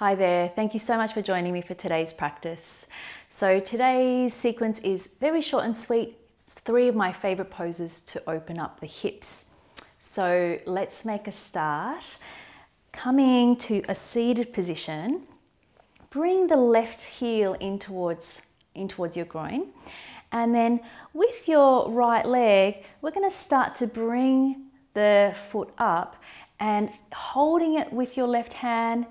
Hi there, thank you so much for joining me for today's practice. So today's sequence is very short and sweet. It's 3 of my favorite poses to open up the hips. So let's make a start. Coming to a seated position, bring the left heel in towards your groin. And then with your right leg, we're going to start to bring the foot up and holding it with your left hand.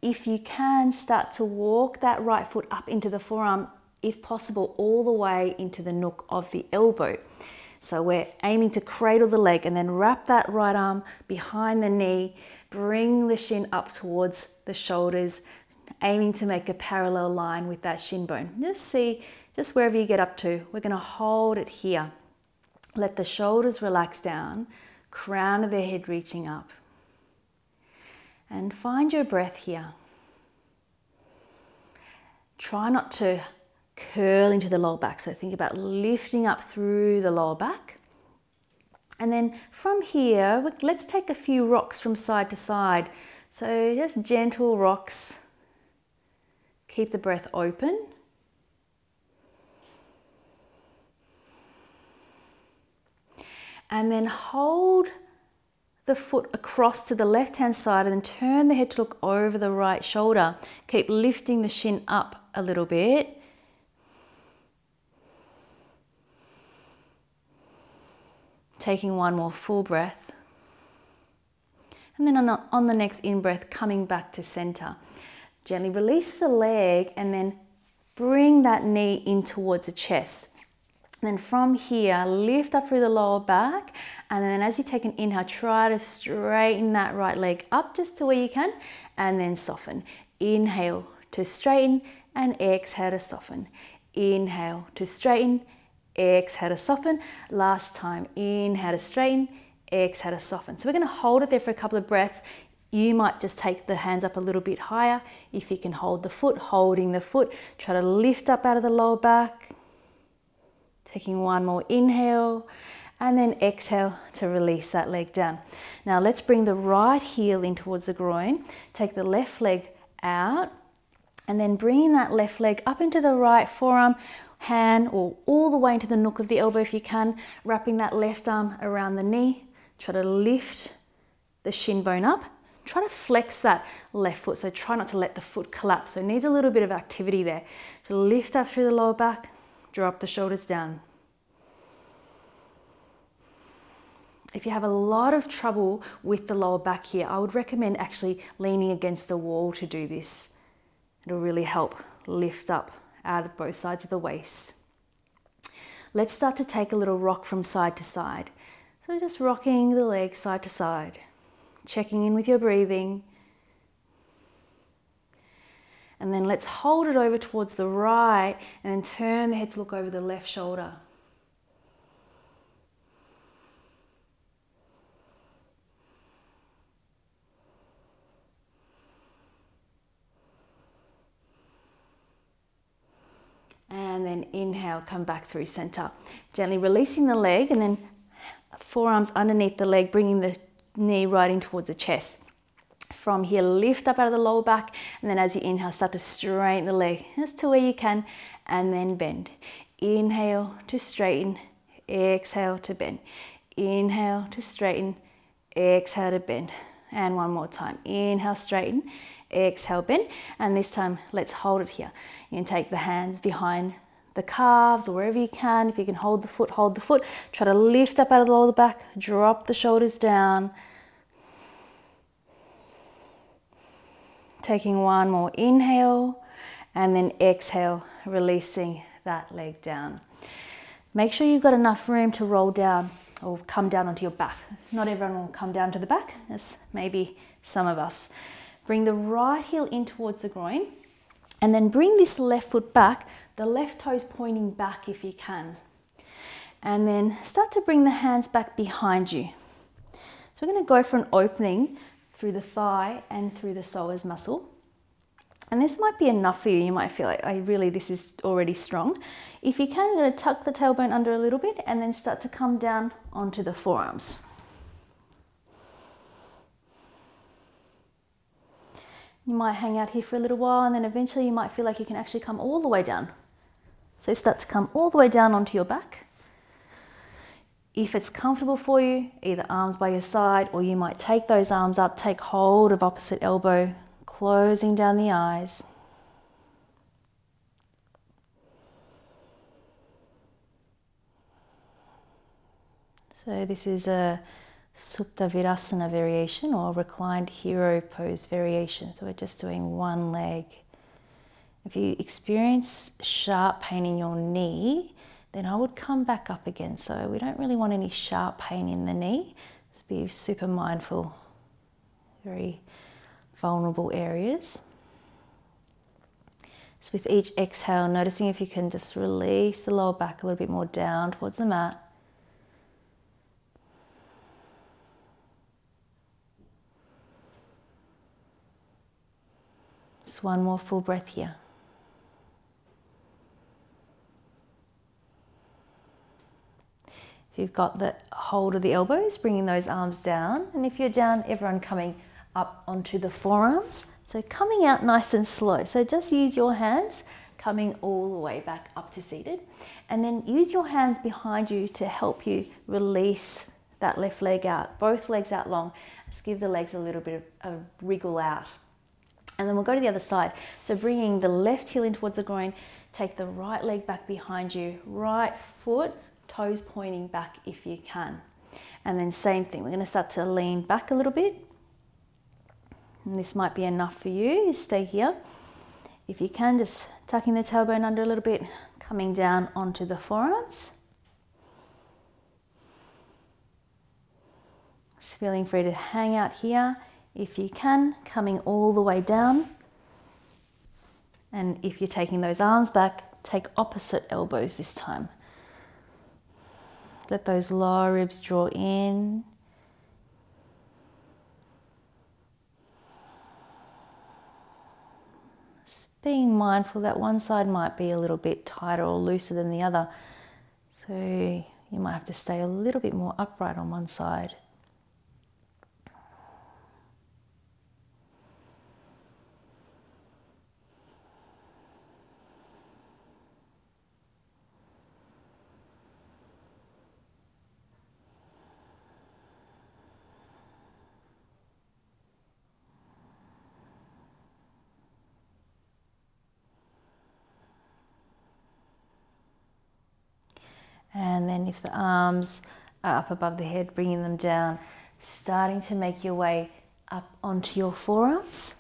If you can, start to walk that right foot up into the forearm, if possible, all the way into the nook of the elbow. So we're aiming to cradle the leg and then wrap that right arm behind the knee, bring the shin up towards the shoulders, aiming to make a parallel line with that shin bone. Just wherever you get up to, we're going to hold it here. Let the shoulders relax down, crown of the head reaching up. And find your breath here. Try not to curl into the lower back. So think about lifting up through the lower back. And then from here, let's take a few rocks from side to side. So just gentle rocks. Keep the breath open. And then hold the foot across to the left hand side and then turn the head to look over the right shoulder. Keep lifting the shin up a little bit. Taking one more full breath. And then on the next in-breath, coming back to center. Gently release the leg and then bring that knee in towards the chest. Then from here, lift up through the lower back, and then as you take an inhale, try to straighten that right leg up just to where you can, and then soften. Inhale to straighten, and exhale to soften. Inhale to straighten, exhale to soften. Last time, inhale to straighten, exhale to soften. So we're going to hold it there for a couple of breaths. You might just take the hands up a little bit higher. If you can hold the foot, holding the foot, try to lift up out of the lower back. Taking one more inhale and then exhale to release that leg down. Now let's bring the right heel in towards the groin. Take the left leg out and then bringing that left leg up into the right forearm, hand, or all the way into the nook of the elbow if you can. Wrapping that left arm around the knee. Try to lift the shin bone up. Try to flex that left foot, so try not to let the foot collapse. So it needs a little bit of activity there. So lift up through the lower back. Drop the shoulders down. If you have a lot of trouble with the lower back here, I would recommend actually leaning against the wall to do this. It'll really help lift up out of both sides of the waist. Let's start to take a little rock from side to side. So just rocking the leg side to side, checking in with your breathing. And then let's hold it over towards the right and then turn the head to look over the left shoulder. And then inhale, come back through center. Gently releasing the leg and then forearms underneath the leg, bringing the knee right in towards the chest. From here, lift up out of the lower back, and then as you inhale, start to straighten the leg just to where you can, and then bend. Inhale to straighten, exhale to bend. Inhale to straighten, exhale to bend. And one more time. Inhale, straighten, exhale, bend. And this time, let's hold it here. You can take the hands behind the calves or wherever you can. If you can hold the foot, hold the foot. Try to lift up out of the lower back, drop the shoulders down. Taking one more inhale and then exhale, releasing that leg down. Make sure you've got enough room to roll down or come down onto your back. Not everyone will come down to the back, as maybe some of us. Bring the right heel in towards the groin and then bring this left foot back, the left toes pointing back if you can. And then start to bring the hands back behind you. So we're going to go for an opening through the thigh and through the psoas muscle. And this might be enough for you. You might feel like, this is already strong. If you can, you're going to tuck the tailbone under a little bit and then start to come down onto the forearms. You might hang out here for a little while, and then eventually you might feel like you can actually come all the way down. So start to come all the way down onto your back. If it's comfortable for you, either arms by your side, or you might take those arms up, take hold of opposite elbow, closing down the eyes. So this is a Supta Virasana variation, or reclined hero pose variation. So we're just doing one leg. If you experience sharp pain in your knee, then I would come back up again. So we don't really want any sharp pain in the knee. Just be super mindful, very vulnerable areas. So with each exhale, noticing if you can just release the lower back a little bit more down towards the mat. Just one more full breath here. If you've got the hold of the elbows, bringing those arms down. And if you're down, everyone coming up onto the forearms. So coming out nice and slow. So just use your hands, coming all the way back up to seated. And then use your hands behind you to help you release that left leg out. Both legs out long. Just give the legs a little bit of a wriggle out. And then we'll go to the other side. So bringing the left heel in towards the groin, take the right leg back behind you, right foot, toes pointing back if you can. And then same thing, we're going to start to lean back a little bit. And this might be enough for you, stay here. If you can, just tucking the tailbone under a little bit, coming down onto the forearms. Just feeling free to hang out here. If you can, coming all the way down. And if you're taking those arms back, take opposite elbows this time. Let those lower ribs draw in. Just being mindful that one side might be a little bit tighter or looser than the other. So you might have to stay a little bit more upright on one side. And then if the arms are up above the head, bringing them down, starting to make your way up onto your forearms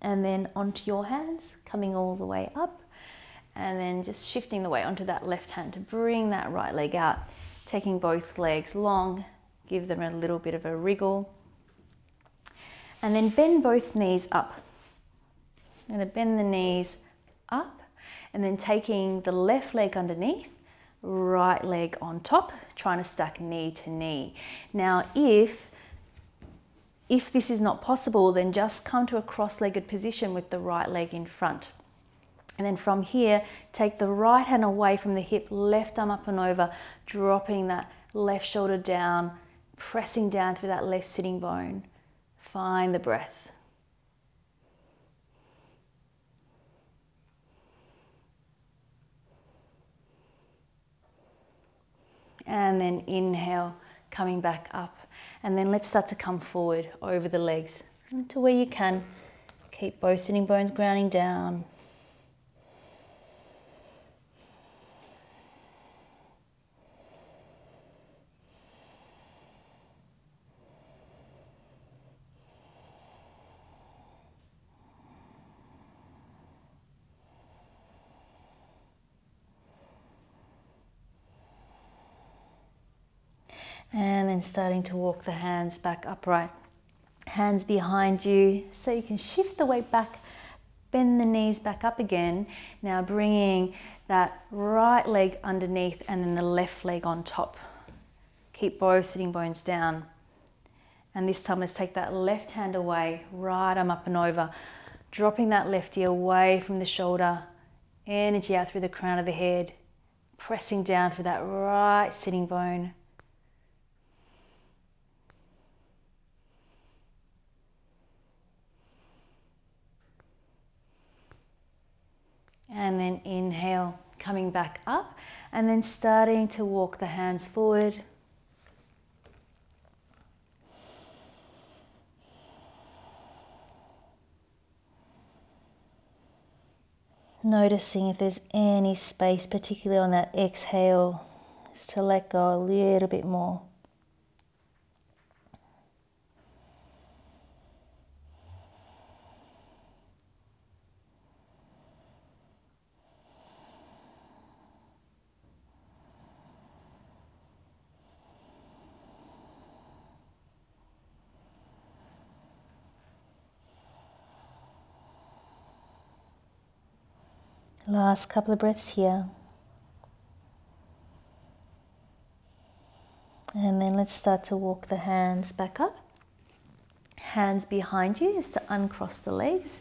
and then onto your hands, coming all the way up, and then just shifting the weight onto that left hand to bring that right leg out, taking both legs long, give them a little bit of a wriggle, and then bend both knees up. I'm going to bend the knees up and then taking the left leg underneath, right leg on top, trying to stack knee to knee. Now if this is not possible, then just come to a cross-legged position with the right leg in front. And then from here, take the right hand away from the hip, left arm up and over, dropping that left shoulder down, pressing down through that left sitting bone. Find the breath. And then inhale, coming back up. And then let's start to come forward over the legs to where you can. Keep both sitting bones grounding down. And then starting to walk the hands back upright. Hands behind you so you can shift the weight back, bend the knees back up again. Now bringing that right leg underneath and then the left leg on top. Keep both sitting bones down. And this time let's take that left hand away, right arm up and over, dropping that left ear away from the shoulder, energy out through the crown of the head, pressing down through that right sitting bone. And then inhale, coming back up, and then starting to walk the hands forward. Noticing if there's any space, particularly on that exhale, just to let go a little bit more. Last couple of breaths here. And then let's start to walk the hands back up. Hands behind you is to uncross the legs.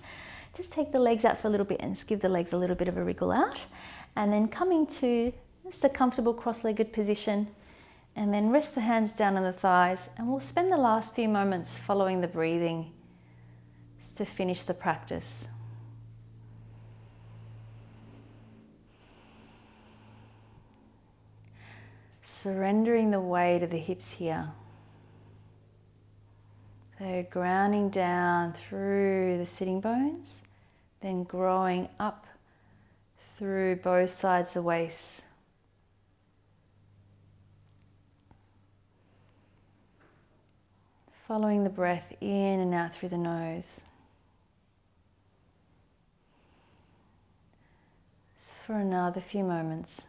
Just take the legs out for a little bit and just give the legs a little bit of a wriggle out. And then coming to just a comfortable cross-legged position. And then rest the hands down on the thighs. And we'll spend the last few moments following the breathing just to finish the practice. Surrendering the weight of the hips here. So grounding down through the sitting bones, then growing up through both sides of the waist. Following the breath in and out through the nose. For another few moments.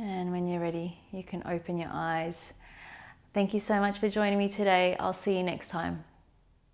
And when you're ready, you can open your eyes. Thank you so much for joining me today. I'll see you next time.